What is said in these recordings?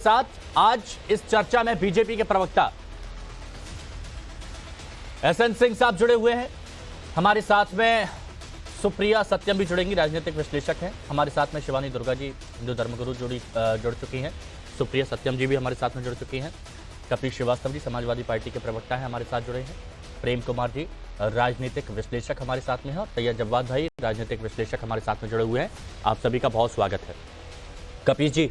साथ आज इस चर्चा में बीजेपी के प्रवक्ता एसएन सिंह साहब जुड़े हुए हैं। हमारे साथ में सुप्रिया सत्यम भी जुड़ेंगी, राजनीतिक विश्लेषक हैं। हमारे साथ में शिवानी दुर्गा जी हिंदू धर्मगुरु जुड़ चुकी हैं। सुप्रिया सत्यम जी भी हमारे साथ में जुड़ चुकी हैं। कपिल श्रीवास्तव जी समाजवादी पार्टी के प्रवक्ता हैं, हमारे साथ जुड़े हैं। प्रेम कुमार जी राजनीतिक विश्लेषक हमारे साथ में हैं और तैयब जव्वाद भाई राजनीतिक विश्लेषक हमारे साथ में जुड़े हुए हैं। आप सभी का बहुत स्वागत है। कपिल जी,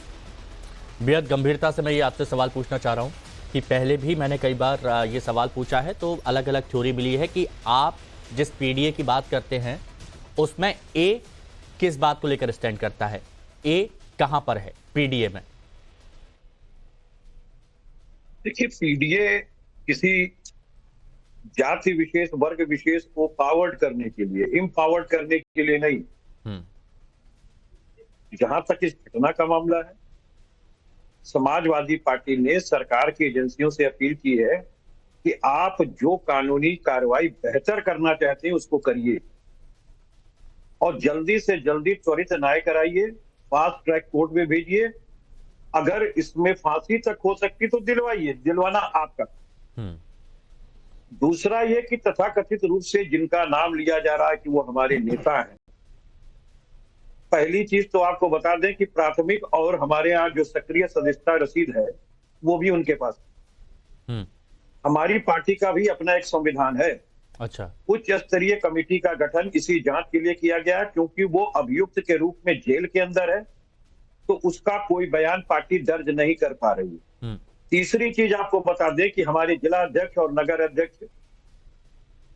बेहद गंभीरता से मैं ये आपसे सवाल पूछना चाह रहा हूँ कि पहले भी मैंने कई बार ये सवाल पूछा है तो अलग अलग थ्योरी मिली है कि आप जिस पीडीए की बात करते हैं उसमें ए किस बात को लेकर स्टैंड करता है, ए कहां पर है पीडीए में? देखिए, पीडीए किसी जाति विशेष वर्ग विशेष को पावर्ड करने के लिए, इम्पावर्ड करने के लिए नहीं। जहां तक इस घटना का मामला है, समाजवादी पार्टी ने सरकार की एजेंसियों से अपील की है कि आप जो कानूनी कार्रवाई बेहतर करना चाहते हैं उसको करिए और जल्दी से जल्दी त्वरित न्याय कराइए, फास्ट ट्रैक कोर्ट में भेजिए। अगर इसमें फांसी तक हो सकती तो दिलवाइए, दिलवाना आपका। दूसरा ये कि तथाकथित रूप से जिनका नाम लिया जा रहा है कि वो हमारे नेता हैं, पहली चीज तो आपको बता दें कि प्राथमिक और हमारे यहाँ जो सक्रिय सदस्यता रसीद है वो भी उनके पास है। हमारी पार्टी का भी अपना एक संविधान है। अच्छा, उच्च स्तरीय कमेटी का गठन इसी जांच के लिए किया गया क्योंकि वो अभियुक्त के रूप में जेल के अंदर है, तो उसका कोई बयान पार्टी दर्ज नहीं कर पा रही है। तीसरी चीज आपको बता दें कि हमारे जिला अध्यक्ष और नगर अध्यक्ष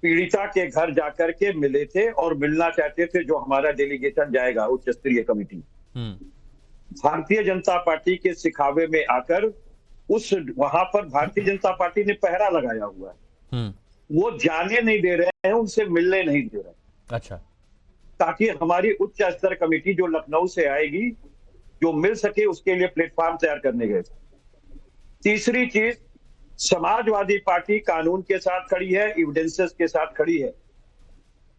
पीड़िता के घर जाकर के मिले थे और मिलना चाहते थे, जो हमारा डेलीगेशन जाएगा उच्च स्तरीय कमेटी। भारतीय जनता पार्टी के सिखावे में आकर वहां पर भारतीय जनता पार्टी ने पहरा लगाया हुआ है। वो जाने नहीं दे रहे हैं, उनसे मिलने नहीं दे रहे। अच्छा, ताकि हमारी उच्च स्तर कमेटी जो लखनऊ से आएगी, जो मिल सके उसके लिए प्लेटफॉर्म तैयार करने गए थे। तीसरी चीज, समाजवादी पार्टी कानून के साथ खड़ी है, एविडेंसेस के साथ खड़ी है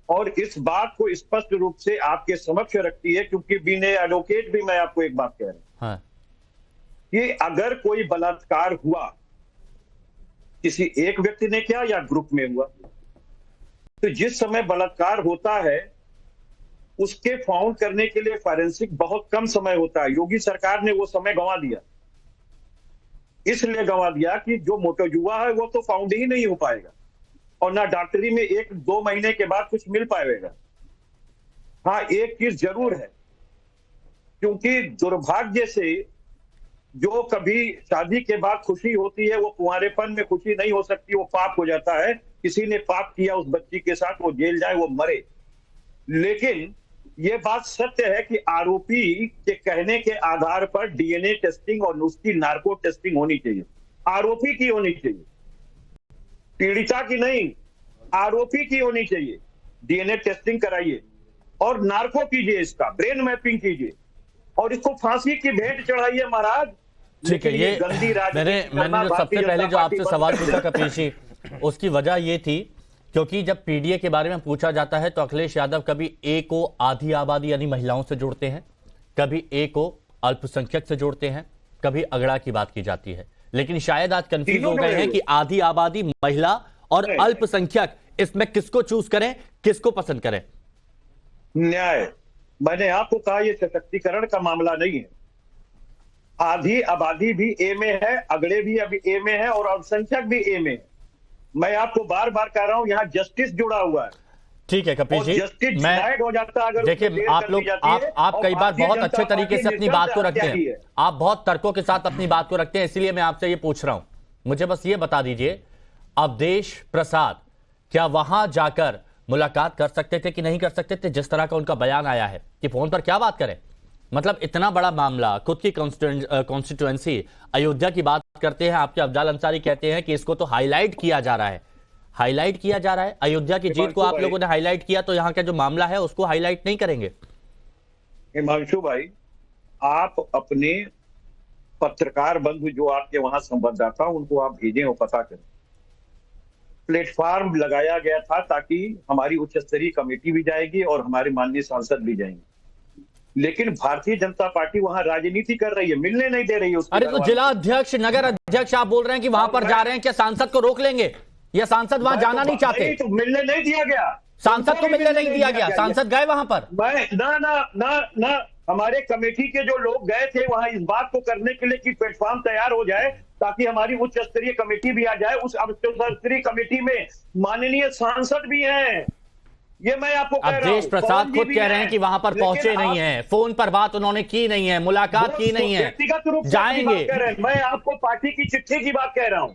और इस बात को स्पष्ट रूप से आपके समक्ष रखती है, क्योंकि बीइंग एडवोकेट भी मैं आपको एक बात कह रहा हूं कि अगर कोई बलात्कार हुआ, किसी एक व्यक्ति ने किया या ग्रुप में हुआ, तो जिस समय बलात्कार होता है उसके फाउंड करने के लिए फॉरेंसिक बहुत कम समय होता है। योगी सरकार ने वो समय गंवा दिया, इसलिए गंवा दिया कि जो मोटोजुआ है वो तो फाउंड ही नहीं हो पाएगा और ना डॉक्टरी में 1-2 महीने के बाद कुछ मिल पाएगा। हाँ, एक चीज जरूर है, क्योंकि दुर्भाग्य से जो कभी शादी के बाद खुशी होती है वो कुंवारेपन में खुशी नहीं हो सकती, वो पाप हो जाता है। किसी ने पाप किया उस बच्ची के साथ, वो जेल जाए, वो मरे। लेकिन ये बात सत्य है कि आरोपी के कहने के आधार पर डीएनए टेस्टिंग और उसकी नार्को टेस्टिंग होनी चाहिए। आरोपी की होनी चाहिए, पीड़िता की नहीं, आरोपी की होनी चाहिए। डीएनए टेस्टिंग कराइए और नार्को कीजिए, इसका ब्रेन मैपिंग कीजिए और इसको फांसी की भेंट चढ़ाइए महाराज। ठीक है, ये मैंने जो सबसे पहले जो आपसे सवाल पूछा कपिल जी, उसकी वजह ये थी क्योंकि जब पीडीए के बारे में पूछा जाता है तो अखिलेश यादव कभी ए को आधी आबादी यानी महिलाओं से जोड़ते हैं, कभी ए को अल्पसंख्यक से जोड़ते हैं, कभी अगड़ा की बात की जाती है। लेकिन शायद आज कंफ्यूज हो गए हैं कि आधी आबादी, महिला और अल्पसंख्यक, इसमें किसको चूज करें, किसको पसंद करें? न्याय, मैंने आपको कहा यह सशक्तिकरण का मामला नहीं है। आधी आबादी भी ए में है, अगड़े भी अभी ए में है और अल्पसंख्यक भी ए में है। मैं आपको बार बार कह रहा हूं, यहां जस्टिस जुड़ा हुआ है। ठीक है कपिल जी, मैं हो जाता अगर देखिए आप लोग आप कई बार बहुत अच्छे तरीके से अपनी बात को रखते हैं, आप बहुत तर्कों के साथ अपनी बात को रखते हैं, इसलिए मैं आपसे ये पूछ रहा हूं। मुझे बस ये बता दीजिए, अवधेश प्रसाद क्या वहां जाकर मुलाकात कर सकते थे कि नहीं कर सकते थे? जिस तरह का उनका बयान आया है कि फोन पर क्या बात करें, मतलब इतना बड़ा मामला, खुद की कॉन्स्टिट्यूएंसी अयोध्या की बात करते हैं, आपके अफजाल अंसारी कहते हैं कि इसको तो हाईलाइट किया जा रहा है, हाईलाइट किया जा रहा है। अयोध्या की जीत को आप लोगों ने हाईलाइट किया, तो यहाँ का जो मामला है उसको हाईलाइट नहीं करेंगे? हिमांशु भाई, आप अपने पत्रकार बंधु जो आपके वहां संवाददाता उनको आप भेजें और पता करें। प्लेटफॉर्म लगाया गया था ताकि हमारी उच्च स्तरीय कमेटी भी जाएगी और हमारे माननीय सांसद भी जाएंगे। लेकिन भारतीय जनता पार्टी वहां राजनीति कर रही है, मिलने नहीं दे रही है उसके अरे तो जिला अध्यक्ष, नगर अध्यक्ष आप बोल रहे हैं कि वहां पर जा रहे हैं, क्या सांसद को रोक लेंगे? या सांसद वहां जाना नहीं चाहते? तो मिलने नहीं दिया गया, सांसद को मिलने नहीं दिया गया, सांसद गए वहां पर? मैं ना ना ना ना हमारे कमेटी के जो लोग गए थे वहां इस बात को करने के लिए कि प्लेटफॉर्म तैयार हो जाए ताकि हमारी उच्च स्तरीय कमेटी भी आ जाए। उस उच्च स्तरीय कमेटी में माननीय सांसद भी हैं, ये मैं आपको कह रहा हूं। अवधेश प्रसाद खुद कह रहे हैं कि वहां पर पहुंचे नहीं है, फोन पर बात उन्होंने की नहीं है, मुलाकात की नहीं है, व्यक्तिगत रूप से जाएंगे। मैं आपको पार्टी की चिट्ठी की बात कह रहा हूं।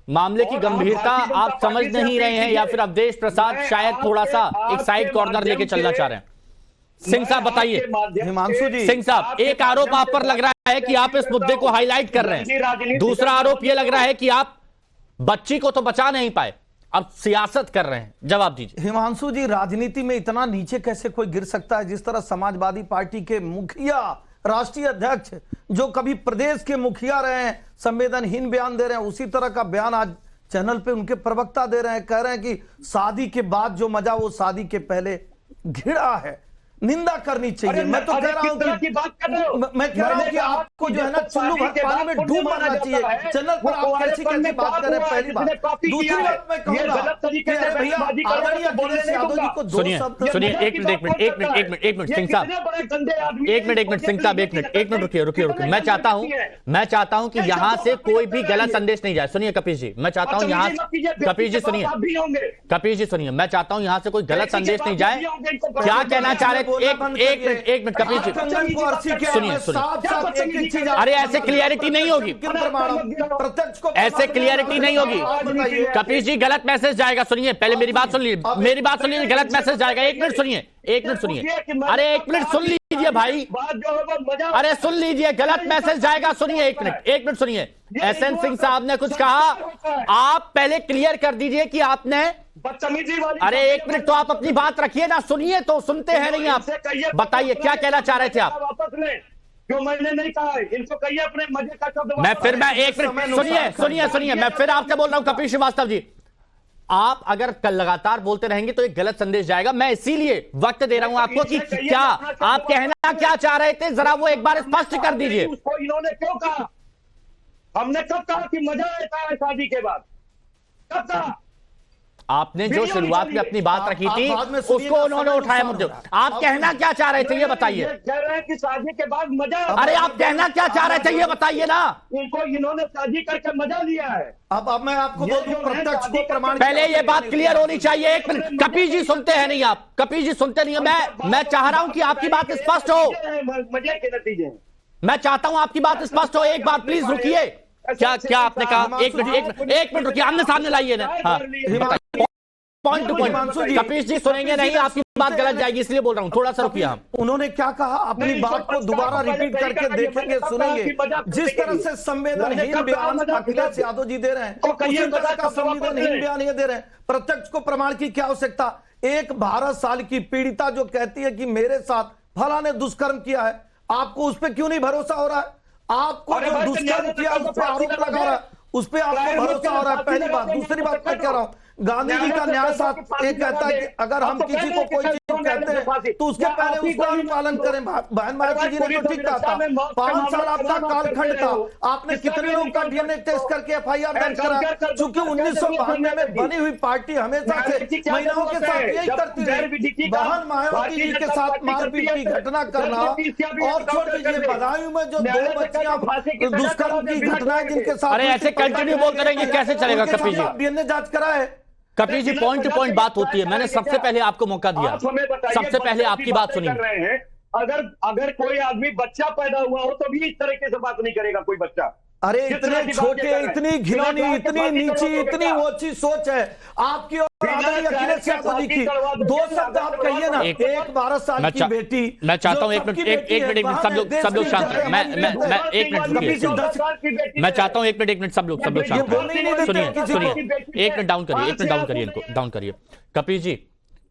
मामले की गंभीरता आप समझ नहीं रहे हैं, या फिर अवधेश प्रसाद शायद थोड़ा सा एक साइड कॉर्नर लेके चलना चाह रहे हैं? सिंह साहब बताइए। हिमांशु जी, सिंह साहब, एक आरोप आप पर लग रहा है कि आप इस मुद्दे को हाईलाइट कर रहे हैं, दूसरा आरोप यह लग रहा है कि आप बच्ची को तो बचा नहीं पाए, अब सियासत कर रहे हैं। जवाब दीजिए। हिमांशु जी, राजनीति में इतना नीचे कैसे कोई गिर सकता है? जिस तरह समाजवादी पार्टी के मुखिया, राष्ट्रीय अध्यक्ष जो कभी प्रदेश के मुखिया रहे हैं, संवेदनहीन बयान दे रहे हैं, उसी तरह का बयान आज चैनल पे उनके प्रवक्ता दे रहे हैं। कह रहे हैं कि शादी के बाद जो मजा वो शादी के पहले घिरा है। निंदा करनी चाहिए। मैं तो कह रहा हूं कि मैं कह रहा हूं कि आपको जो है ना चुल्लू भर पानी में डूब मरना चाहिए। चैनल पर आप कैसी कैसी बात कर रहे हैं? पहली बात। दूसरी बात मैं कहूंगा भैया आदरणीय अखिलेश यादव जी को सुनिए सुनिए, एक मिनट सिंह साहब, एक मिनट सिंह साहब, एक मिनट रुकिए। मैं चाहता हूं कि यहां से कोई भी गलत संदेश नहीं जाए। सुनिए कपिल जी, मैं चाहता हूं यहां, कपिल जी सुनिए, मैं चाहता हूं यहां से कोई गलत संदेश नहीं जाए। क्या कहना चाह रहे? एक मिनट कपिल जी सुनिए, अरे ऐसे क्लियरिटी नहीं होगी, ऐसे क्लियरिटी नहीं होगी। कपिल जी गलत मैसेज जाएगा। सुनिए, पहले मेरी बात सुन लीजिए, गलत मैसेज जाएगा। एक मिनट सुनिए, अरे एक मिनट सुन लीजिए भाई, अरे सुन लीजिए, गलत मैसेज जाएगा। सुनिए एक मिनट सुनिए। एसएन सिंह साहब ने कुछ कहा, आप पहले क्लियर कर दीजिए कि आपने बदतमीजी वाली। अरे एक मिनट तो आप अपनी बात रखिए ना, सुनिए तो, सुनते हैं नहीं आप। बताइए क्या कहना चाह रहे थे आप? वापस लें, जो मैंने नहीं कहा है, इनको कहिए अपने मजे का शब्द। मैं एक मिनट सुनिए, मैं फिर आपसे बोल रहा हूं कपिल श्रीवास्तव जी, आप अगर कल लगातार बोलते रहेंगे तो एक गलत संदेश जाएगा। मैं इसीलिए वक्त दे रहा हूं आपको कि क्या आप कहना क्या चाह रहे थे, जरा वो एक बार स्पष्ट कर दीजिए। उसको इन्होंने क्यों कहा? हमने कब कहा कि मजा आता है शादी के बाद? कब कहा? आपने जो शुरुआत में अपनी बात रखी थी उसको उन्होंने उठाया मुद्दे। आप कहना क्या चाह रहे थे ये बताइए। कह रहे हैं कि शादी के बाद मजा। अरे आप कहना क्या चाह रहे थे ये बताइए ना। इनको इन्होंने शादी करके मजा लिया है। अब मैं आपको प्रत्यक्ष को प्रमाण, पहले ये बात क्लियर होनी चाहिए। एक मिनट, कपिल जी सुनते हैं नहीं आप, कपिल जी सुनते नहीं है। मैं चाह रहा हूं कि आपकी बात स्पष्ट हो, मजे के नतीजे। मैं चाहता हूं आपकी बात स्पष्ट हो। एक बार प्लीज रुकिए। क्या आपने कहा? एक मिनट रुकिए, आमने सामने लाइए ना। हाँ, point two point. Kapil ji सुनेंगे नहीं, आपकी बात गलत जाएगी, इसलिए बोल रहा हूं, थोड़ा सा रुकिए। हम उन्होंने क्या कहा अपनी बात को दोबारा रिपीट करके देखेंगे, सुनेंगे। जिस तरह से संवेदनहीन बयान अखिलेश यादव जी दे रहे हैं, उसी तरह का संवेदनहीन बयान ये दे रहे हैं। प्रत्यक्ष को प्रमाण की क्या आवश्यकता? एक 12 साल की पीड़िता जो कहती है कि मेरे साथ फला ने दुष्कर्म किया है, आपको उस पर क्यों नहीं भरोसा हो रहा है? आपको जो दुष्कर्म किया उस पर आरोप लगा रहा है, उस पर आपको भरोसा हो रहा है? पहली बात। दूसरी बात मैं कह रहा हूं, गांधी जी का न्याय शास्त्र ये कहता है कि अगर हम किसी को कोई चीज कहते हैं तो उसके पहले उसका अनुपालन करें। बहन मायावती जी ने तो ठीक कहा था, 5 साल आपका कालखंड था, आपने कितने लोगों का डीएनए टेस्ट करके एफआईआर दर्ज करा? चूंकि 1992 में बनी हुई पार्टी हमेशा से महिलाओं के साथ यही करती है। बहन मायावती जी के साथ मारपीट की घटना करना, और छोड़ दीजिए बदायूं में जो 2 बच्चियां दुष्कर्म की घटनाएं जिनके साथ। अरे ऐसे कंटिन्यू बोलते रहेंगे कैसे चलेगा कपिल जी? डीएनए जांच करा है। Kapil ji point two point बात होती है, मैंने सबसे पहले आपको मौका दिया, सबसे पहले आपकी बात सुनी। अगर कोई आदमी बच्चा पैदा हुआ हो तो भी इस तरीके से बात नहीं करेगा कोई बच्चा। अरे इतने छोटे, इतनी घिनौनी, इतनी नीची, इतनी ओछी सोच है आपकी और अखिलेश यादव जी की। 2 शब्द आप कहिए ना। एक 12 साल की बेटी। मैं चाहता हूं एक मिनट सब लोग शांत रहे। मैं एक मिनट, मैं चाहता हूं 1 मिनट सब लोग शांत रहे। सुनिए 1 मिनट डाउन करिए इनको डाउन करिए। कपिल जी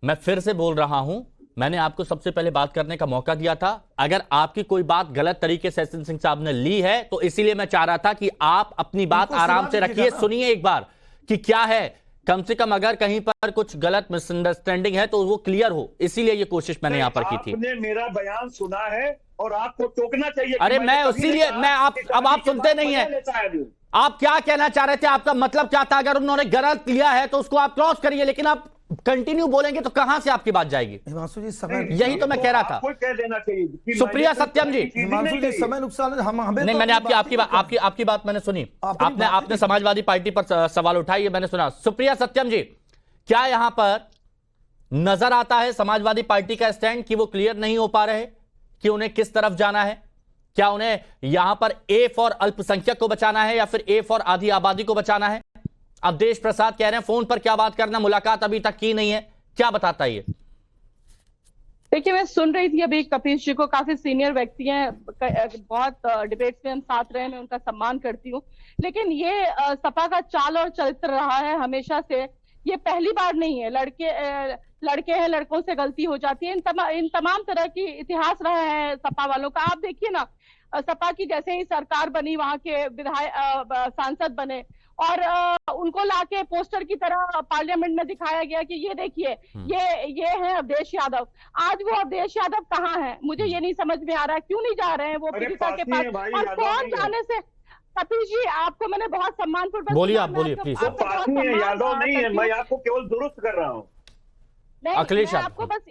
मैं फिर से बोल रहा हूं, मैंने आपको सबसे पहले बात करने का मौका दिया था। अगर आपकी कोई बात गलत तरीके से एसएन सिंह साहब ने ली है तो इसीलिए मैं चाह रहा था कि आप अपनी बात आराम से रखिए, सुनिए एक बार कि क्या है। कम से कम अगर कहीं पर कुछ गलत मिसअंडरस्टैंडिंग है तो वो क्लियर हो, इसीलिए ये कोशिश मैंने यहाँ पर की थी। आपने मेरा बयान सुना है और आपको टोकना चाहिए। अरे मैं इसीलिए मैं अब आप सुनते नहीं है। आप क्या कहना चाह रहे थे, आपका मतलब क्या था? अगर उन्होंने गलत लिया है तो उसको आप क्रॉस करिए, लेकिन आप कंटिन्यू बोलेंगे तो कहां से आपकी बात जाएगी? हिमांशु जी समय, यही तो मैं कह रहा था। कह देना चाहिए। सुप्रिया सत्यम जी, हिमांशु जी समय नुकसान हमें नहीं, मैंने आपकी बात मैंने सुनी। आपने समाजवादी पार्टी पर सवाल उठाई है, मैंने सुना। सुप्रिया सत्यम जी, क्या यहां पर नजर आता है समाजवादी पार्टी का स्टैंड कि वो क्लियर नहीं हो पा रहे कि उन्हें किस तरफ जाना है? क्या उन्हें यहां पर ए फॉर अल्पसंख्यक को बचाना है या फिर ए फॉर आधी आबादी को बचाना है? अवधेश प्रसाद कह रहे हैं फोन पर क्या बात करना, मुलाकात अभी तक की नहीं है, क्या बताता है ये? देखिए, मैं सुन रही थी अभी कपीश जी को, काफी सीनियर व्यक्ति हैं, बहुत डिबेट्स में हम साथ रहे, मैं उनका सम्मान करती हूँ। लेकिन ये सपा का चाल और चरित्र रहा है हमेशा से, ये पहली बार नहीं है। लड़के हैं, लड़कों से गलती हो जाती है। इन तमाम तरह की इतिहास रहा है सपा वालों का। आप देखिए ना, सपा की जैसे ही सरकार बनी, वहां के विधायक सांसद बने और उनको लाके पोस्टर की तरह पार्लियामेंट में दिखाया गया कि ये देखिए ये है अवधेश यादव। आज वो अवधेश यादव कहाँ है? मुझे ये नहीं समझ में आ रहा है, क्यों नहीं जा रहे हैं वो पीड़िता के पास? और कौन जाने से? सतीश जी, आपको मैंने बहुत सम्मानपूर्वक, बोलिए, आप बोलिए प्लीज। यादव नहीं है, मैं आपको केवल दुरुस्त कर रहा हूँ। अखिलेश आपको बस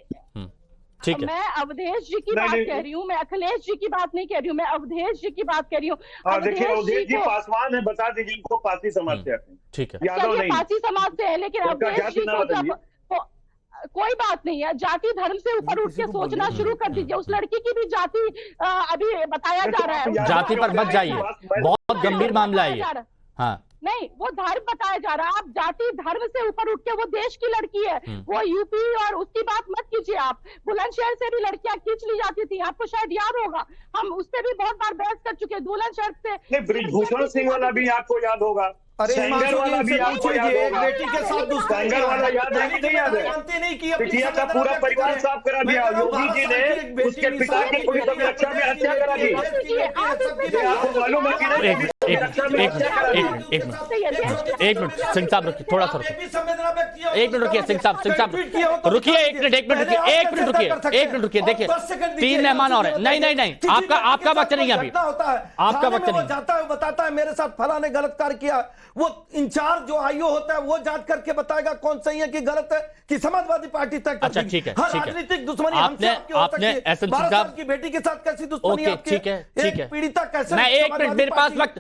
ठीक है, मैं अवधेश जी की बात कह रही हूँ, मैं अखिलेश जी की बात नहीं कह रही हूँ, मैं अवधेश जी की बात कह रही हूँ। देखिए, अवधेश जी पासवान है, बता दीजिए इनको पासी समाज से आते हैं। ठीक है, यादव नहीं, पासी समाज से है, लेकिन अवधेश जी को जब कोई बात नहीं है, जाति धर्म से ऊपर उठ के सोचना शुरू कर दीजिए। उस लड़की की भी जाति अभी बताया जा रहा है। जाति पर मत जाइए, बहुत गंभीर मामला है ये। हाँ, नहीं, वो धर्म बताया जा रहा है। आप जाति धर्म से ऊपर उठ के, वो देश की लड़की है, वो यूपी, और उसकी बात मत कीजिए आप। बुलंदशहर से भी लड़कियां खींच ली जाती थी, आपको शायद याद होगा, हम उस पर भी बहुत बार बहस कर चुके हैं। बुलंदशहर से ब्रिजभूषण सिंह वाला भी आपको याद होगा। अरे सेंगर वाला भी आपको याद होगा। बेटी के साथ दुष्कर्म सेंगर वाला याद है कि नहीं याद है? पिटिया का पूरा परिवार साफ करा दिया। योगी जी ने उसके पिता की पुलिस रक्षा में हत्या करा दी। आपको मालूम है कि नहीं? एक मिनट सिंह साहब रुकिए, थोड़ा सा रुकिए, एक मिनट रुकिए सिंह साहब रुकिए, एक मिनट रुकिए। देखिए, 3 मेहमान और हैं। नहीं, आपका वक्त नहीं है अभी, आपका वक्त नहीं। जाता है, बताता है मेरे साथ फला ने गलत कार्य किया, वो इंचार्ज जो आईओ होता है वो जांच करके बताएगा कौन सही है कि गलत है, कि समाजवादी पार्टी तय। अच्छा, ठीक है, राजनीतिक दुश्मनी आपने एसएम साहब की बेटी के साथ कैसी दुश्मनी? ठीक है, पीड़िता कैसे? मैं एक मिनट, मेरे पास वक्त,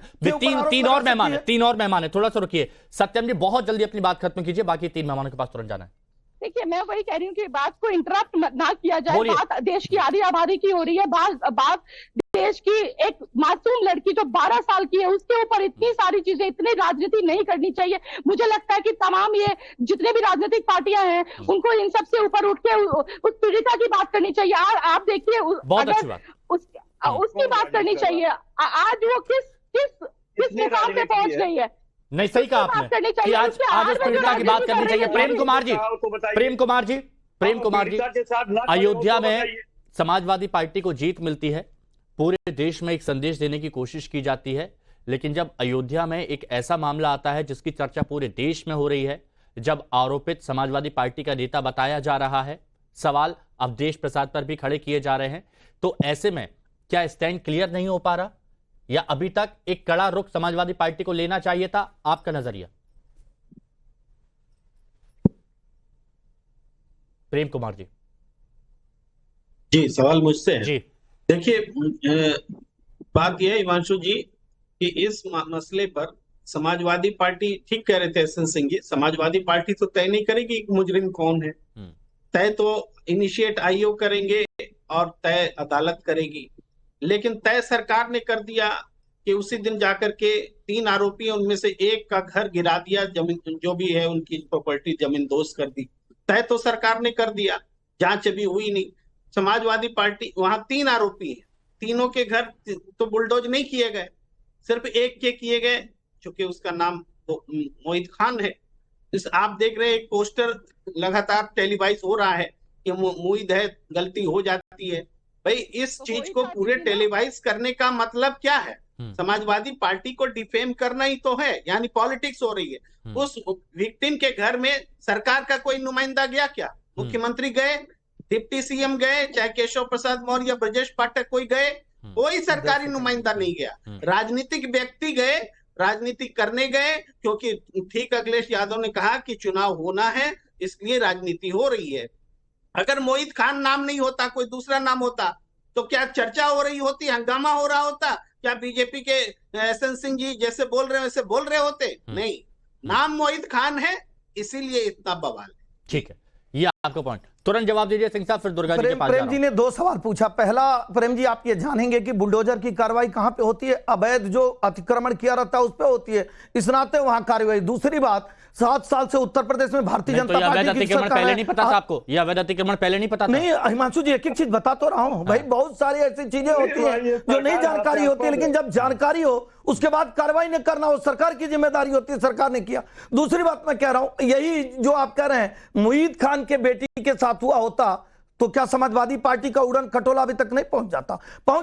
तीन और मेहमान है, थोड़ा सा रुकिए। सत्यम जी, बहुत जल्दी अपनी बात खत्म कीजिए, बाकी 3 मेहमानों के पास तुरंत जाना है। देखिए, मैं वही कह रही हूँ कि बात को इंटरप्ट ना किया जाए। बात देश की आधी आबादी की हो रही है, बात देश की एक मासूम लड़की जो 12 साल की है, उसके ऊपर इतनी सारी चीजें, इतनी राजनीति नहीं करनी चाहिए। मुझे लगता है कि तमाम ये जितने भी राजनीतिक पार्टियां हैं, उनको इन सब से ऊपर उठ के उस पीड़िता की बात करनी चाहिए। आप देखिए, उसकी बात करनी चाहिए। आज वो किस मुकाम पे पहुंच गई है। नहीं, सही कहा आपने कि आज उस पीड़िता की बात करनी चाहिए। प्रेम कुमार जी, अयोध्या में समाजवादी पार्टी को जीत मिलती है, पूरे देश में एक संदेश देने की कोशिश की जाती है, लेकिन जब अयोध्या में एक ऐसा मामला आता है जिसकी चर्चा पूरे देश में हो रही है, जब आरोपित समाजवादी पार्टी का नेता बताया जा रहा है, सवाल अवधेश प्रसाद पर भी खड़े किए जा रहे हैं, तो ऐसे में क्या स्टैंड क्लियर नहीं हो पा रहा, या अभी तक एक कड़ा रुख समाजवादी पार्टी को लेना चाहिए था? आपका नजरिया। प्रेम कुमार जी, सवाल मुझसे है जी। देखिए, बात यह है हिमांशु जी कि इस मसले पर समाजवादी पार्टी, ठीक कह रहे थे एसएन सिंह जी, समाजवादी पार्टी तो तय नहीं करेगी कि मुजरिम कौन है। तय तो इनिशिएट आईओ करेंगे और तय अदालत करेगी, लेकिन तय सरकार ने कर दिया कि उसी दिन जाकर के 3 आरोपी, उनमें से एक का घर गिरा दिया, जमीन जो भी है उनकी प्रॉपर्टी जमीन दोस्त कर दी। तय तो सरकार ने कर दिया, जांच अभी हुई नहीं। समाजवादी पार्टी, वहां 3 आरोपी हैं, तीनों के घर तो बुलडोज नहीं किए गए, सिर्फ एक के किए गए, चूंकि उसका नाम मोहित खान है। आप देख रहे हैं पोस्टर लगातार टेलीवाइज हो रहा है कि मोहित है, गलती हो जाती है। भाई, इस चीज को पूरे टेलीवाइज करने का मतलब क्या है? समाजवादी पार्टी को डिफेम करना ही तो है, यानी पॉलिटिक्स हो रही है। उस विक्टिम के घर में सरकार का कोई नुमाइंदा गया क्या? मुख्यमंत्री गए, डिप्टी सीएम गए, चाहे केशव प्रसाद मौर्य या ब्रजेश पाठक कोई गए, कोई सरकारी नुमाइंदा नहीं गया। राजनीतिक व्यक्ति गए, राजनीति करने गए, क्योंकि ठीक अखिलेश यादव ने कहा कि चुनाव होना है, इसलिए राजनीति हो रही है। अगर मोहित खान नाम नहीं होता, कोई दूसरा नाम होता, तो क्या चर्चा हो रही होती, हंगामा हो रहा होता? क्या बीजेपी के एसएन सिंह जी जैसे बोल रहे हैं वैसे बोल रहे होते? नहीं, नाम मोहित खान है, इसीलिए इतना बवाल है। ठीक है, ये आपका पॉइंट। तुरंत जवाब दीजिए सिंह साहब, फिर दुर्गा जी के पास। प्रेम जी ने दो सवाल पूछा। पहला, प्रेम जी आप ये जानेंगे कि बुलडोजर की कार्रवाई कहां पे होती है? अवैध जो अतिक्रमण किया रहता है उस पे होती है, इस नाते वहां कार्रवाई। दूसरी बात, 7 साल से उत्तर प्रदेश में भारतीय जनता पार्टी की सरकार पहले नहीं पता था आपको? यह अवैध अतिक्रमण पहले नहीं पता था? नहीं हिमांशु जी, एक एक चीज बता तो रहा हूं भाई। बहुत सारी ऐसी चीजें होती हैं जो नहीं जानकारी होती है, लेकिन जब जानकारी हो उसके बाद कार्रवाई न करना, वो सरकार की जिम्मेदारी होती है, सरकार ने किया। दूसरी बात मैं कह रहा हूं, यही जो आप कह रहे हैं मोहित खान के बेटी के साथ हुआ होता तो क्या समाजवादी पार्टी का उड़न खटोला अभी तक नहीं पहुंच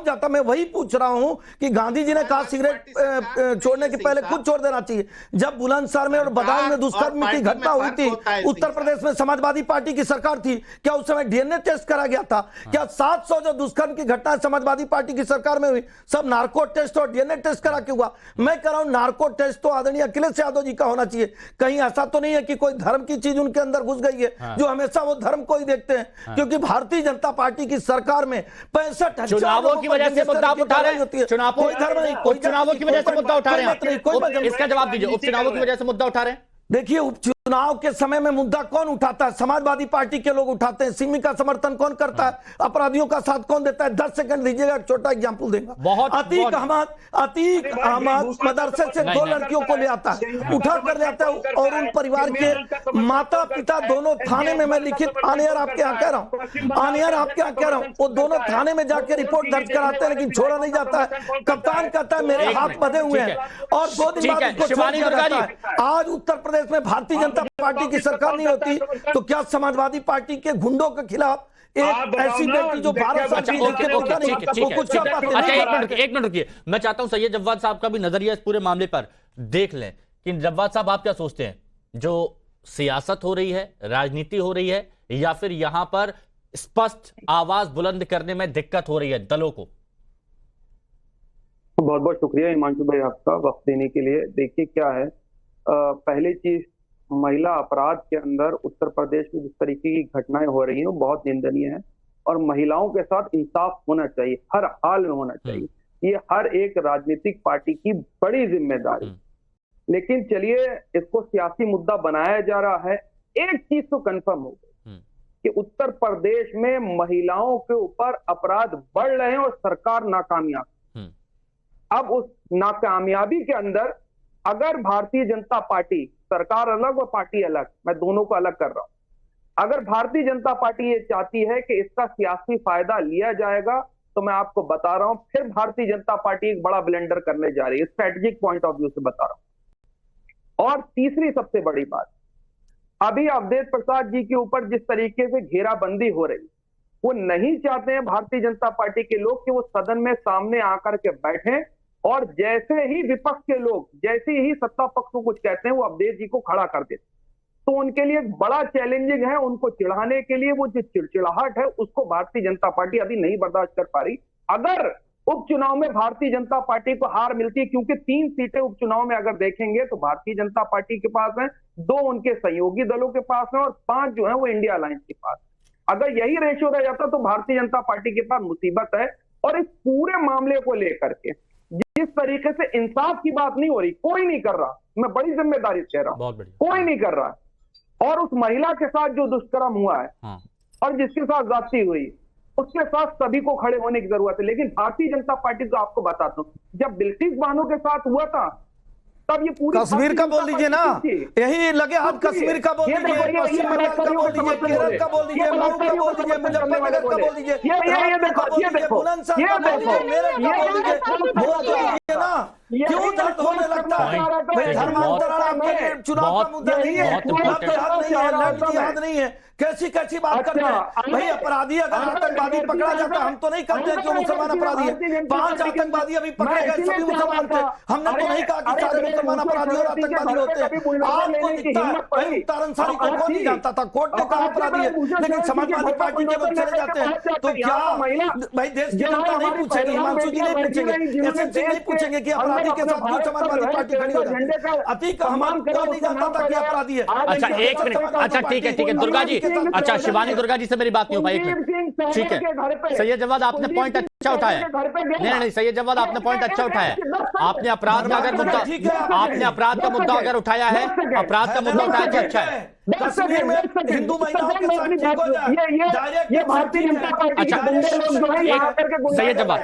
जाता? मैं वही पूछ रहा हूं कि गांधी जी ने कहा सिगरेट छोड़ने के पहले खुद छोड़ देना चाहिए। जब बुलंदशहर में और बदायूं में दुष्कर्म की घटना हुई थी, उत्तर प्रदेश में समाजवादी पार्टी की सरकार थी, क्या उस समय डीएनए टेस्ट करा गया था? क्या 700 जो दुष्कर्म की घटना समाजवादी पार्टी की सरकार में हुई, सब नार्को टेस्ट और डीएनए टेस्ट करा के हुआ? मैं कह रहा हूं नार्को टेस्ट तो आदरणीय अखिलेश यादव जी का होना चाहिए। कहीं ऐसा तो नहीं है कि कोई धर्म की चीज उनके अंदर घुस गई है, जो हमेशा वो धर्म को ही देखते हैं? क्योंकि भारतीय जनता पार्टी की सरकार में 65,000 चुनावों की वजह से मुद्दा उठा रहे हैं, चुनावों की वजह से मुद्दा उठा रहे हैं, इसका जवाब दीजिए। उपचुनावों की वजह से मुद्दा उठा रहे हैं? देखिए, उपचुनाव के समय में मुद्दा कौन उठाता है? समाजवादी पार्टी के लोग उठाते हैं। सिमी का समर्थन कौन करता है? अपराधियों का साथ कौन देता है? 10 सेकंड दीजिएगा, एक छोटा एग्जांपल देंगे। अतीक अहमद मदरसे से 2 लड़कियों को ले आता है, उठा कर ले आता है, और उन परिवार के माता पिता दोनों थाने में, मैं लिखित आनियर आपके यहाँ कह रहा हूँ, वो दोनों थाने में जाके रिपोर्ट दर्ज कराते हैं, लेकिन छोड़ा नहीं जाता है। कप्तान कहता है मेरे हाथ बंधे हुए हैं, और 2 दिन बाद उसको छोड़ दिया जाता है। आज उत्तर प्रदेश में भारतीय जनता पार्टी की सरकार नहीं होती तो क्या समाजवादी पार्टी के गुंडों के खिलाफ एक ऐसी बेटी जो 12 साल की एक मिनट रुकिए, मैं चाहता हूं सैयद जव्वाद साहब का भी नजरिया इस पूरे मामले पर देख लें कि जव्वाद साहब आप क्या सोचते हैं, जो सियासत हो रही है, राजनीति हो रही है, या फिर यहां पर स्पष्ट आवाज बुलंद करने में दिक्कत हो रही है दलों को? बहुत बहुत शुक्रिया हिमांशु भाई आपका वक्त देने के लिए। देखिए क्या है, पहली चीज, महिला अपराध के अंदर उत्तर प्रदेश में जिस तरीके की घटनाएं हो रही हैं वो बहुत निंदनीय है, और महिलाओं के साथ इंसाफ होना चाहिए, हर हाल में होना चाहिए। ये हर एक राजनीतिक पार्टी की बड़ी जिम्मेदारी। लेकिन चलिए, इसको सियासी मुद्दा बनाया जा रहा है। एक चीज तो कंफर्म हो गई कि उत्तर प्रदेश में महिलाओं के ऊपर अपराध बढ़ रहे हैं और सरकार नाकामयाब। अब उस नाकामयाबी के अंदर अगर भारतीय जनता पार्टी, सरकार अलग और पार्टी अलग, मैं दोनों को अलग कर रहा हूं, अगर भारतीय जनता पार्टी ये चाहती है कि इसका सियासी फायदा लिया जाएगा, तो मैं आपको बता रहा हूं, फिर भारतीय जनता पार्टी एक बड़ा ब्लेंडर करने जा रही है, स्ट्रेटेजिक पॉइंट ऑफ व्यू से बता रहा हूं। और तीसरी सबसे बड़ी बात, अभी अवधेश प्रसाद जी के ऊपर जिस तरीके से घेराबंदी हो रही, वो नहीं चाहते हैं भारतीय जनता पार्टी के लोग कि वो सदन में सामने आकर के बैठें, और जैसे ही विपक्ष के लोग, जैसे ही सत्ता पक्ष को कुछ कहते हैं, वो अवधेश जी को खड़ा कर देते। तो उनके लिए एक बड़ा चैलेंजिंग है, उनको चिढ़ाने के लिए वो जो चिड़चिड़ाहट है उसको भारतीय जनता पार्टी अभी नहीं बर्दाश्त कर पा रही। अगर उपचुनाव में भारतीय जनता पार्टी को हार मिलती है, क्योंकि 3 सीटें उपचुनाव में अगर देखेंगे तो भारतीय जनता पार्टी के पास है, 2 उनके सहयोगी दलों के पास है, और 5 जो है वो इंडिया अलायंस के पास। अगर यही रेशियो रह जाता तो भारतीय जनता पार्टी के पास मुसीबत है। और इस पूरे मामले को लेकर के जिस तरीके से इंसाफ की बात नहीं हो रही, कोई नहीं कर रहा, मैं बड़ी जिम्मेदारी से कह रहा हूं, कोई नहीं कर रहा। और उस महिला के साथ जो दुष्कर्म हुआ है और जिसके साथ जाती हुई, उसके साथ सभी को खड़े होने की जरूरत है। लेकिन भारतीय जनता पार्टी को आपको बताता हूं, जब बिल्किस बानो के साथ हुआ था तब ये पूरी कश्मीर का बोल दीजिए ना, यही लगे हाथ कश्मीर का बोल दीजिए, पश्चिम बंगाल का बोल दीजिए, केरल का बोल दीजिए, मऊ का बोल दीजिए, मुजफ्फरनगर का बोल दीजिए, बुलंदशहर का बोल दीजिए, मेरठ का बोल दीजिए, बोल दीजिए ना। क्यों दर्द होने लगता है? धर्मांतरण आपके चुनाव का मुद्दा नहीं है, आपके हाथ नहीं है, लड़की हाथ नहीं है, कैसी कैसी बात करते हैं भाई। अपराधी अगर आतंकवादी पकड़ा जाता, हम तो नहीं कहते कि वो मुसलमान अपराधी है। 5 आतंकवादी अभी पकड़े गए, सभी मुसलमान थे। हमने तो नहीं कहा कि सारे मुसलमान अपराधी और आतंकवादी होते हैं। आपको दिखता है भाई, मुख्तार अंसारी को कौन नहीं जानता था, कोर्ट ने कहा अपराधी है, लेकिन समाजवादी पार्टी के लोग चले जाते हैं। तो क्या भाई देश की जनता नहीं पूछेगी, हिमांशु जी नहीं पूछेंगे, एसएमसी नहीं पूछेंगे कि अपराधी के साथ क्यों समाजवादी पार्टी खड़ी हो जाती है। अतीक अहमद को नहीं जानता था कि अपराधी है। अच्छा 1 मिनट, अच्छा ठीक है दुर्गा जी, अच्छा शिवानी दुर्गा जी से मेरी बात नहीं हो पाई, 1 मिनट ठीक है। सैयद जवाद आपने पॉइंट अच्छा उठाया, नहीं सैयद जवाद आपने पॉइंट अच्छा उठाया। आपने अपराध का अगर मुद्दा, आपने अपराध का मुद्दा अगर उठाया है, अपराध का मुद्दा उठाया तो अच्छा है। कश्मीर में हिंदू महिलाओं के साथ ठीक हो जाए, ये भारतीय जनता पार्टी। अच्छा सैयद जवाद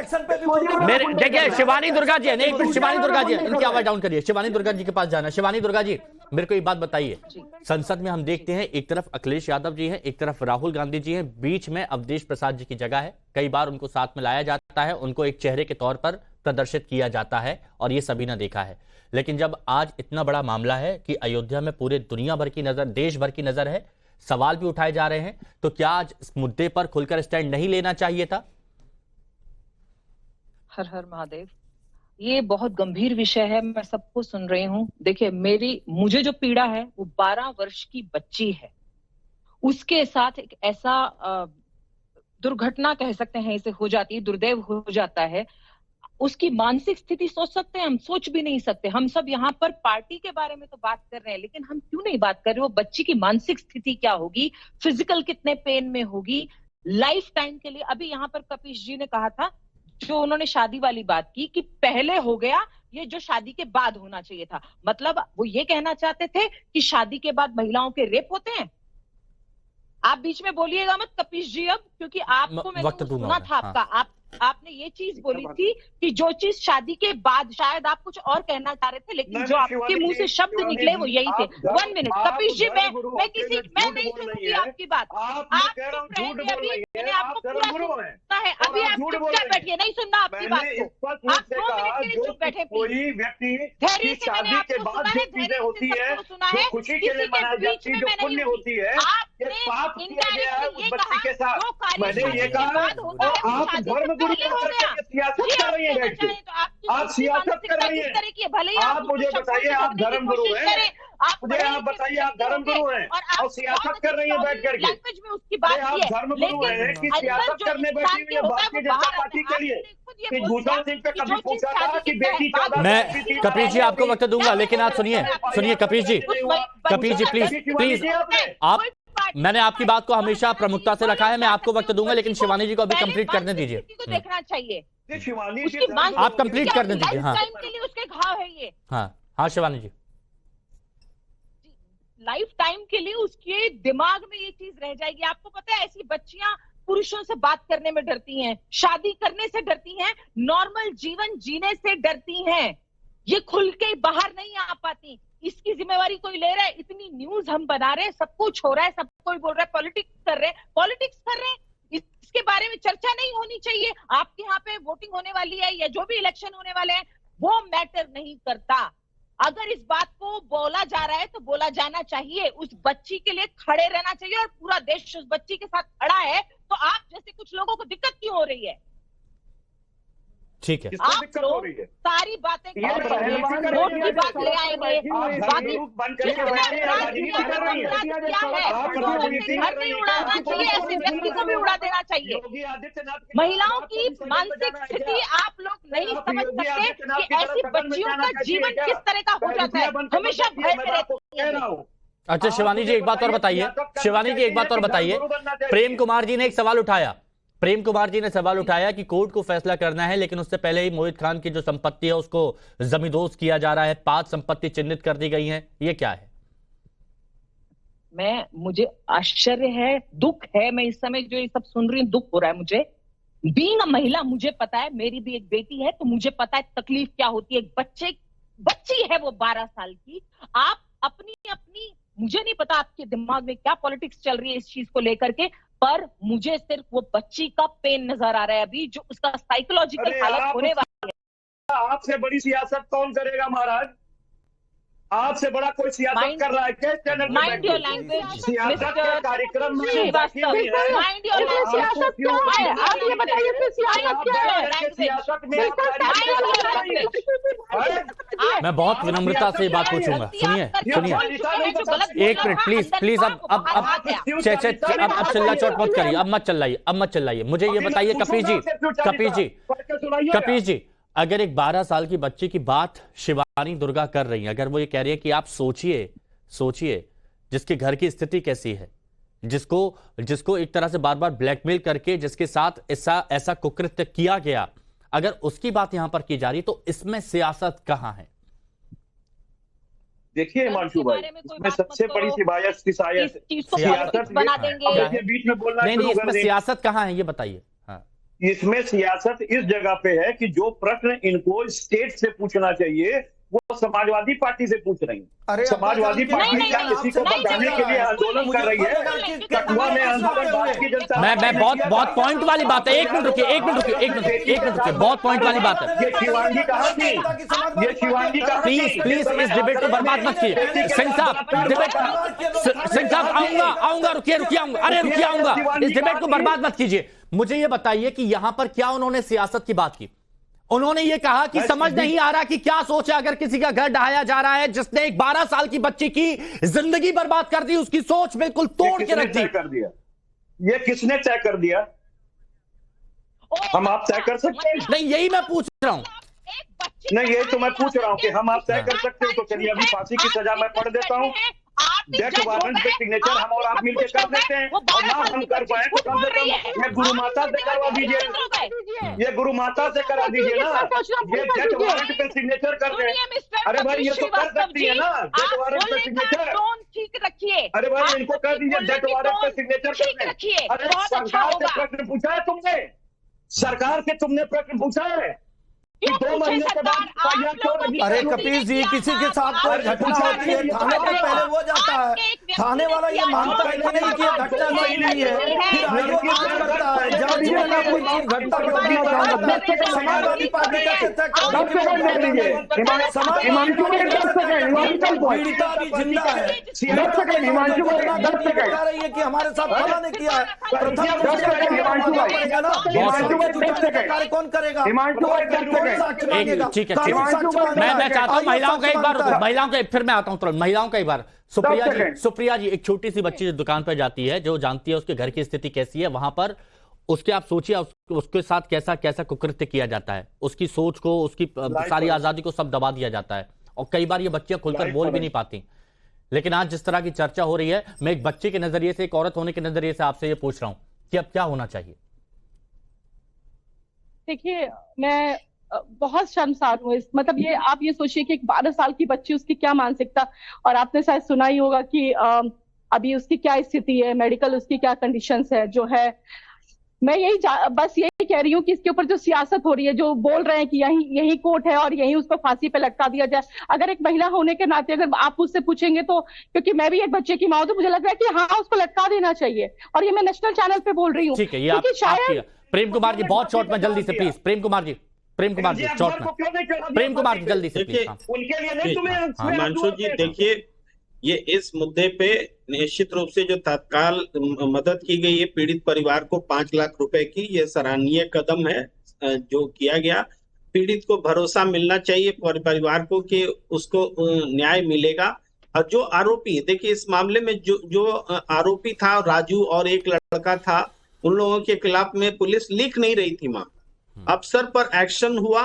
मेरे देखिए, शिवानी दुर्गा जी नहीं, एक शिवानी दुर्गा जी इनकी आवाज डाउन करिए, शिवानी दुर्गा जी के पास जाना। शिवानी दुर्गा जी मेरे को एक बात बताइए, संसद में हम देखते हैं एक तरफ अखिलेश यादव जी हैं, एक तरफ राहुल गांधी जी हैं, बीच में अवधेश प्रसाद जी की जगह है। कई बार उनको साथ में लाया जाता है, उनको एक चेहरे के तौर पर प्रदर्शित किया जाता है और ये सभी ने देखा है। लेकिन जब आज इतना बड़ा मामला है कि अयोध्या में पूरे दुनिया भर की नजर, देश भर की नजर है, सवाल भी उठाए जा रहे हैं, तो क्या आज इस मुद्दे पर खुलकर स्टैंड नहीं लेना चाहिए था? हर हर महादेव, ये बहुत गंभीर विषय है, मैं सबको सुन रही हूँ। देखिए मुझे जो पीड़ा है वो 12 वर्ष की बच्ची है, उसके साथ एक ऐसा दुर्घटना कह सकते हैं इसे हो जाती है, दुर्दैव हो जाता है। उसकी मानसिक स्थिति सोच सकते हैं? हम सोच भी नहीं सकते। हम सब यहाँ पर पार्टी के बारे में तो बात कर रहे हैं, लेकिन हम क्यों नहीं बात कर रहे वो बच्ची की मानसिक स्थिति क्या होगी, फिजिकल कितने पेन में होगी, लाइफ टाइम के लिए। अभी यहाँ पर कपिश जी ने कहा था, जो उन्होंने शादी वाली बात की कि पहले हो गया ये जो शादी के बाद होना चाहिए था, मतलब वो ये कहना चाहते थे कि शादी के बाद महिलाओं के रेप होते हैं। आप बीच में बोलिएगा मत कपिश जी अब, क्योंकि आपको मैंने सुना था आपका, आपने ये चीज बोली थी कि जो चीज शादी के बाद, शायद आप कुछ और कहना चाह रहे थे, लेकिन जो आपके मुंह से शब्द निकले वो यही थे। 1 मिनट कपिश जी, मैं नहीं सुनूंगी आपकी बात। आप चुप रहिए, अभी मैंने आपको पूरा सुना है, अभी आप चुपचाप बैठिए, नहीं सुनना आपकी बात को। आप 2 मिनट के लिए चुप बैठे, कोई व्यक्ति धैर्य से मैंने शादी के आपको बाद जो चीजें होती है, जो खुशी के लिए मनाई जाती है, जो पुण्य होती है, ये पाप किया गया है उस बच्ची के साथ। मैंने ये कहा, आप धर्म गुरु सियासत कर रही है बैठ के, आप सियासत कर रही है। आप मुझे बताइए, आप धर्म गुरु हैं, मुझे आप बताइए, आप धर्म गुरु हैं और सियासत कर रही है बैठ करके। आप धर्म गुरु हैं कि सियासत करने बैठी हुई है भारतीय जनता पार्टी के लिए? कि भूषण सिंह पे कभी पूछा था कि बेटी 14? मैं कपिश जी आपको वक्त दूंगा, लेकिन आप सुनिए कपिश जी प्लीज आप, मैंने आपकी बात को हमेशा प्रमुखता से रखा है, मैं आपको वक्त दूंगा, लेकिन शिवानी जी को अभी कंप्लीट करने दीजिए। देखना चाहिए शिवानी आप कंप्लीट करने दीजिए। हाँ के लिए उसके घाव है ये। हाँ शिवानी जी, लाइफ टाइम के लिए उसके दिमाग में ये चीज रह जाएगी। आपको पता है ऐसी बच्चियां पुरुषों से बात करने में डरती हैं, शादी करने से डरती हैं, नॉर्मल जीवन जीने से डरती हैं, ये खुल के बाहर नहीं आ पाती। इसकी जिम्मेवारी कोई ले रहा है? इतनी न्यूज हम बना रहे हैं, सब कुछ हो रहा है, सब कोई बोल रहा है पॉलिटिक्स कर रहे हैं, इसके बारे में चर्चा नहीं होनी चाहिए। आपके यहाँ पे वोटिंग होने वाली है या जो भी इलेक्शन होने वाले हैं, वो मैटर नहीं करता। अगर इस बात को बोला जा रहा है तो बोला जाना चाहिए, उस बच्ची के लिए खड़े रहना चाहिए, और पूरा देश उस बच्ची के साथ खड़ा है, तो आप जैसे कुछ लोगों को दिक्कत क्यों हो रही है? ठीक है, आप लोग सारी बातें वोट की बात ले आएंगे, घर नहीं उड़ाना चाहिए, ऐसे व्यक्ति को भी उड़ा देना चाहिए। महिलाओं की मानसिक स्थिति आप लोग नहीं समझ सकते कि ऐसी बच्चियों का जीवन किस तरह का हो जाता है, हमेशा भय में रहती है। अच्छा शिवानी जी एक बात और बताइए, शिवानी जी एक बात और बताइए, प्रेम कुमार जी ने एक सवाल उठाया, प्रेम कुमार जी ने सवाल उठाया कि कोर्ट को फैसला करना है, लेकिन उससे पहले ही मोहित खान की जो संपत्ति है उसको जमींदोज किया जा रहा है, 5 संपत्ति चिन्हित कर दी गई हैं, ये क्या है? मुझे आश्चर्य है, दुख है, मैं इस समय जो ये सब सुन रही हूँ दुख हो रहा है मुझे। बीइंग अ महिला मुझे पता है, मेरी भी एक बेटी है, तो मुझे पता है तकलीफ क्या होती है। बच्ची है वो 12 साल की, आप अपनी मुझे नहीं पता आपके दिमाग में क्या पॉलिटिक्स चल रही है इस चीज को लेकर के, पर मुझे सिर्फ वो बच्ची का पेन नजर आ रहा है अभी, जो उसका साइकोलॉजिकल हालत होने वाली है। आपसे बड़ी सियासत कौन करेगा महाराज? आपसे बड़ा कोई सियासत कर रहा है क्या चैनल पे? माइंड योर लैंग्वेज सियासत के कार्यक्रम में श्रीवास्तव, माइंड योर सियासत क्या है? आप ये बताइए फिर सियासत क्या है? सियासत में मैं बहुत विनम्रता से ये बात पूछूंगा। सुनिए एक मिनट प्लीज प्लीज। अब चिल्ला चोट मत करिए, अब मत चिल्लाइए। मुझे ये बताइए कपीश जी, अगर एक 12 साल की बच्ची की बात शिवानी दुर्गा कर रही है, अगर वो ये कह रही है कि आप सोचिए जिसके घर की स्थिति कैसी है, जिसको एक तरह से बार बार ब्लैकमेल करके जिसके साथ ऐसा कुकृत्य किया गया, अगर उसकी बात यहां पर की जा रही तो इसमें सियासत कहां है? देखिए हिमांशु भाई, इसमें सबसे बड़ी सियासत बना देंगे। बीच में बोलना नहीं, इसमें सियासत कहां है ये बताइए। इसमें सियासत इस जगह पे है कि जो प्रश्न इनको स्टेट से पूछना चाहिए वो समाजवादी पार्टी से पूछ रही है। समाजवादी पार्टी क्या किसी को बचाने के लिए आंदोलन कर रही है? कठुआ में आंदोलन भारतीय जनता मैं बहुत पॉइंट वाली बात है। एक मिनट रुकिए, बहुत पॉइंट वाली बात है। ये शिवांगी कहाँ थी? ये शिवांगी कहाँ थी? प्लीज इस डिबेट को बर्बाद मत कीजिए। सिंह साहब आऊंगा, रुकिए आऊंगा। इस डिबेट को बर्बाद मत कीजिए। मुझे ये बताइए कि यहां पर क्या उन्होंने सियासत की बात की? उन्होंने ये कहा कि समझ नहीं आ रहा कि क्या सोच है अगर किसी का घर ढहाया जा रहा है, जिसने एक 12 साल की बच्ची की जिंदगी बर्बाद कर दी, उसकी सोच बिल्कुल तोड़ के रख दी। ये किसने तय कर दिया? हम आप तय कर सकते हैं? नहीं, यही मैं पूछ रहा हूं। नहीं, यही तो मैं पूछ रहा हूं कि हम आप तय कर सकते हैं। तो चलिए अभी फांसी की सजा मैं पढ़ देता हूं। डेथ वारंट पे सिग्नेचर हम और आप मिलकर कर देते हैं, और ना हम कर पाए तो कम से कम ये गुरु माता से करवा दीजिए। ये गुरु माता से करा दीजिए ना। ये डेथ वारंट पे सिग्नेचर कर दे। अरे भाई ये तो कर सकती है ना, डेथ वारंट पे सिग्नेचर। ठीक रखिए। अरे भाई इनको कर दीजिए डेथ वारंट पे सिग्नेचर कर दे। अरे सरकार से प्रश्न पूछा है तुमने? सरकार से तुमने प्रश्न पूछा है? 2 महीने के बाद क्यों? अरे कपिल जी, किसी के साथ कोई घटना होती है थाने पर पहले वो जाता है, थाने वाला ये मानता है कि नहीं कि ये घटना सही नहीं है, फिर आईओ मांग करता है। जब जीवन में कोई चीज घटता है समाजवादी पार्टी का पीड़िता भी जिंदा है, बता रही है कि हमारे साथ फला ने किया है। कार्य कौन करेगा? ठीक है। मैं चाहता हूं महिलाओं का फिर मैं आता हूं तुरंत। महिलाओं का एक बार सुप्रिया जी, एक छोटी सी बच्ची जो दुकान पर जाती है, जो जानती है उसके घर की स्थिति कैसी है, वहां पर उसके आप सोचिए उसके साथ कैसा कुकृत्य किया जाता है, उसकी सोच को, उसकी सारी आजादी को सब दबा दिया जाता है, और कई बार ये बच्चियां खुलकर बोल भी नहीं पाती। लेकिन आज जिस तरह की चर्चा हो रही है, मैं एक बच्चे के नजरिए से, एक औरत होने के नजरिए से आपसे ये पूछ रहा हूं कि अब क्या होना चाहिए? देखिए, मैं बहुत शर्मसार हूँ। मतलब ये आप ये सोचिए कि एक 12 साल की बच्ची, उसकी क्या मानसिकता, और आपने शायद सुना ही होगा कि अभी उसकी क्या स्थिति है, मेडिकल उसकी क्या कंडीशंस है जो है। मैं बस यही कह रही हूँ कि इसके ऊपर जो सियासत हो रही है, जो बोल रहे हैं कि यही कोर्ट है और यही उसको फांसी पे लटका दिया जाए। अगर एक महिला होने के नाते अगर आप मुझसे पूछेंगे तो, क्योंकि मैं भी एक बच्चे की माँ हूं, तो मुझे लग रहा है कि हाँ, उसको लटका देना चाहिए। और ये मैं नेशनल चैनल पे बोल रही हूँ। ठीक है, ये शायद प्रेम कुमार जी बहुत शॉर्ट में जल्दी से प्लीज। प्रेम कुमार जी शॉर्ट में। प्रेम कुमार जी जल्दी से प्लीज। उनके लिए नहीं तुम्हें हिमांशु जी, देखिए ये इस मुद्दे पे निश्चित रूप से जो तत्काल मदद की गई है पीड़ित परिवार को 5 लाख रुपए की, ये सराहनीय कदम है जो किया गया। पीड़ित को भरोसा मिलना चाहिए परिवार को कि उसको न्याय मिलेगा। और जो आरोपी, देखिए इस मामले में जो आरोपी था राजू और एक लड़का था, उन लोगों के खिलाफ में पुलिस लिख नहीं रही थी मां। अफसर पर एक्शन हुआ,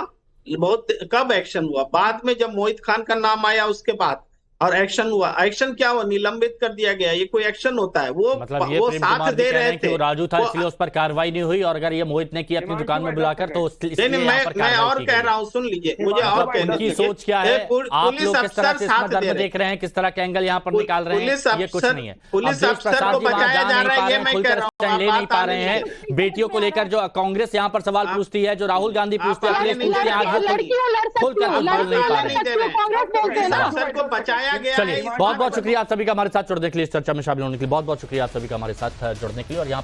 बहुत कब एक्शन हुआ? बाद में जब मोहित खान का नाम आया उसके बाद और एक्शन हुआ। एक्शन क्या हुआ? निलंबित कर दिया गया। ये कोई एक्शन होता है? वो मतलब वो साथ दे रहे थे। वो राजू था इसलिए उस पर कार्रवाई नहीं हुई, और अगर ये मोहित ने की अपनी दुकान में बुलाकर तो मैं और कह रहा हूँ, सुन लीजिए, मुझे और कहना उनकी सोच क्या है, आप लोग किस तरह से इसमें दर्द देख रहे हैं, किस तरह के एंगल यहाँ पर निकाल रहे हैं, ये कुछ नहीं है। पुलिस अफसर को बचाया जा रहा है, ये मैं कह रहा हूँ। ले नहीं पा रहे हैं बेटियों को लेकर। जो कांग्रेस यहाँ पर सवाल पूछती है, जो राहुल गांधी पूछते हैं, अखिलेश पूछते हैं, आज वो खुलकर बोल नहीं पा रहे हैं। अफसर को बचाया गया। चलिए, बहुत बहुत शुक्रिया आप सभी का हमारे साथ जुड़ने के लिए, इस चर्चा में शामिल होने के लिए बहुत बहुत शुक्रिया आप सभी का हमारे साथ जुड़ने के लिए। और यहाँ